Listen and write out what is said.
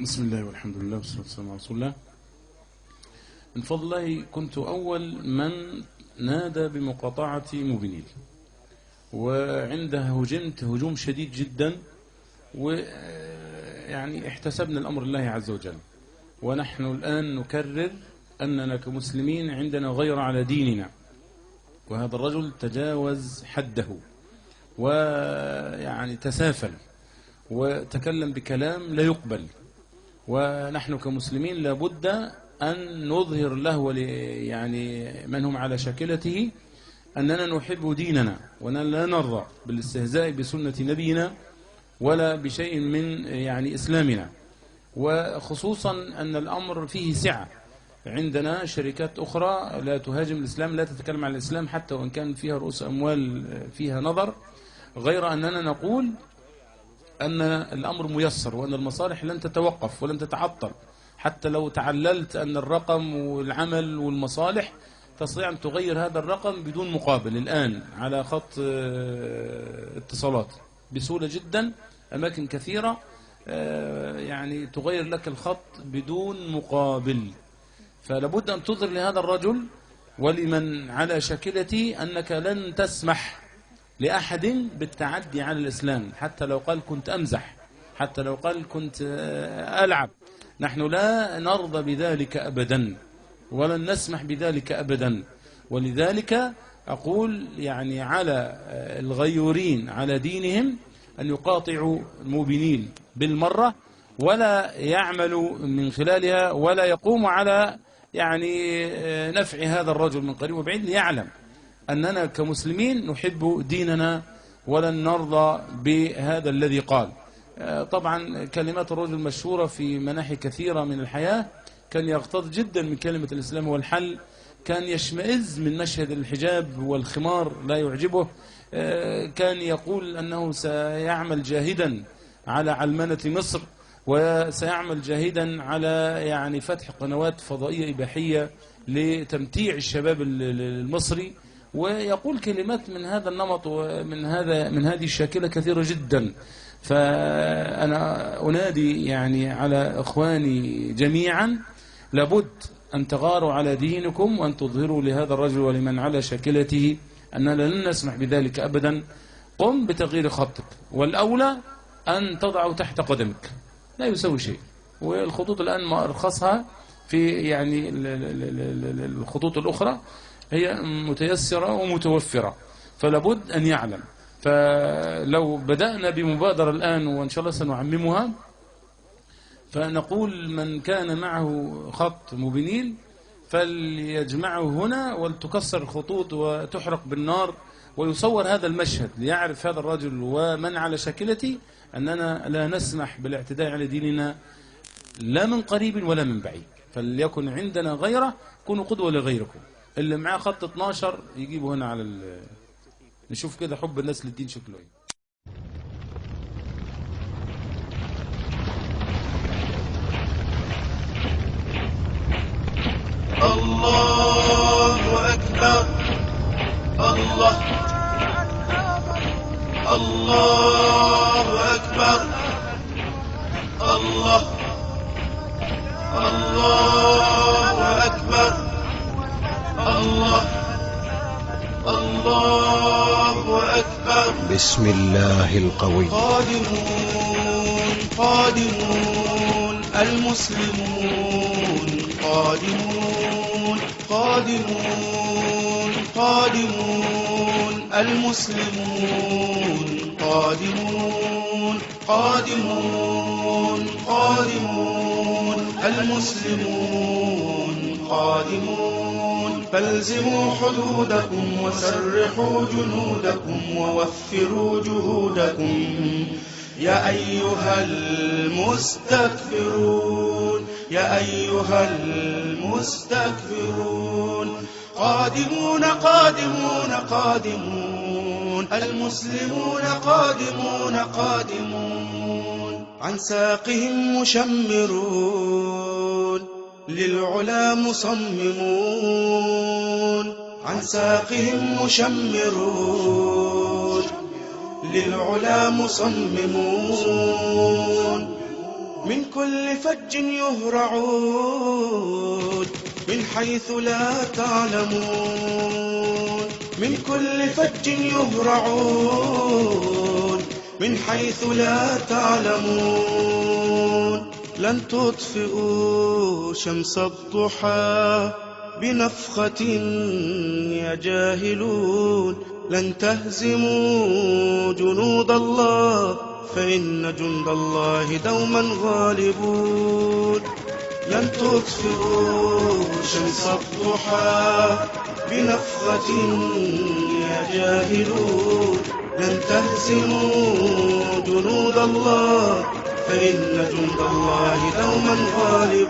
بسم الله والحمد لله والصلاة والسلام على رسول الله. من فضل الله كنت أول من نادى بمقاطعة موبينيل، وعنده هجمت هجوم شديد جدا، ويعني احتسبنا الأمر الله عز وجل. ونحن الآن نكرر أننا كمسلمين عندنا غير على ديننا، وهذا الرجل تجاوز حده ويعني تسافل وتكلم بكلام لا يقبل، ونحن كمسلمين لابد أن نظهر له يعني من هم على شاكلته أننا نحب ديننا، وأننا لا نرضى بالاستهزاء بسنة نبينا ولا بشيء من يعني إسلامنا، وخصوصا أن الأمر فيه سعة. عندنا شركات أخرى لا تهاجم الإسلام، لا تتكلم عن الإسلام حتى وإن كان فيها رؤوس أموال فيها نظر، غير أننا نقول أن الأمر ميسر وأن المصالح لن تتوقف ولن تتعطل. حتى لو تعللت أن الرقم والعمل والمصالح تستطيع أن تغير هذا الرقم بدون مقابل. الآن على خط اتصالات بسهولة جدا أماكن كثيرة يعني تغير لك الخط بدون مقابل. فلابد أن تظهر لهذا الرجل ولمن على شاكلتي أنك لن تسمح لأحد بالتعدي على الإسلام، حتى لو قال كنت أمزح، حتى لو قال كنت ألعب. نحن لا نرضى بذلك أبدا ولن نسمح بذلك أبدا. ولذلك أقول يعني على الغيورين على دينهم أن يقاطعوا موبينيل بالمرة، ولا يعملوا من خلالها، ولا يقوموا على يعني نفع هذا الرجل من قريب وبعيد، ليعلم أننا كمسلمين نحب ديننا ولن نرضى بهذا الذي قال. طبعا كلمات الرجل مشهورة في مناحي كثيرة من الحياة، كان يغتاظ جدا من كلمة الإسلام هو الحل، كان يشمئز من مشهد الحجاب والخمار لا يعجبه، كان يقول أنه سيعمل جاهدا على علمنة مصر، وسيعمل جاهدا على يعني فتح قنوات فضائية إباحية لتمتيع الشباب المصري، ويقول كلمات من هذا النمط ومن هذه الشاكلة كثيرة جدا. فأنا أنادي يعني على إخواني جميعا لابد أن تغاروا على دينكم وأن تظهروا لهذا الرجل ولمن على شاكلته أننا لن نسمح بذلك أبدا. قم بتغيير خطك، والأولى أن تضعه تحت قدمك، لا يسوي شيء. والخطوط الآن ما أرخصها في يعني الخطوط الأخرى هي متيسرة ومتوفرة، فلابد أن يعلم. فلو بدأنا بمبادرة الآن وإن شاء الله سنعممها، فنقول من كان معه خط موبينيل فليجمعه هنا ولتكسر الخطوط وتحرق بالنار، ويصور هذا المشهد ليعرف هذا الرجل ومن على شاكلته أننا لا نسمح بالاعتداء على ديننا لا من قريب ولا من بعيد. فليكن عندنا غيره، كونوا قدوة لغيركم. اللي معاه خط 12 يجيبه هنا على نشوف كده حب الناس للدين شكله ايه. الله أكبر، الله الله أكبر، الله الله أكبر، الله الله أكبر. بسم الله القوي. قادمون قادمون المسلمون، قادمون قادمون قادمون المسلمون، قادمون قادمون قادمون المسلمون، قادمون. فالزموا حدودكم وسرحوا جنودكم ووفروا جهودكم يا أيها المستكبرون، يا أيها المستكبرون. قادمون قادمون قادمون المسلمون، قادمون قادمون. عن ساقهم مشمرون للعلا مصممون، عن ساقهم مشمرون للعلا مصممون. من كل فج يهرعون من حيث لا تعلمون، من كل فج يهرعون من حيث لا تعلمون. لن تطفئوا شمس الضحى بنفخة يا جاهلون، لن تهزموا جنود الله فإن جند الله دوما غالبون. لن تطفئوا شمس الضحى بنفخة يا جاهلون، لن تهزموا جنود الله فإن جند الله دوما غالبون.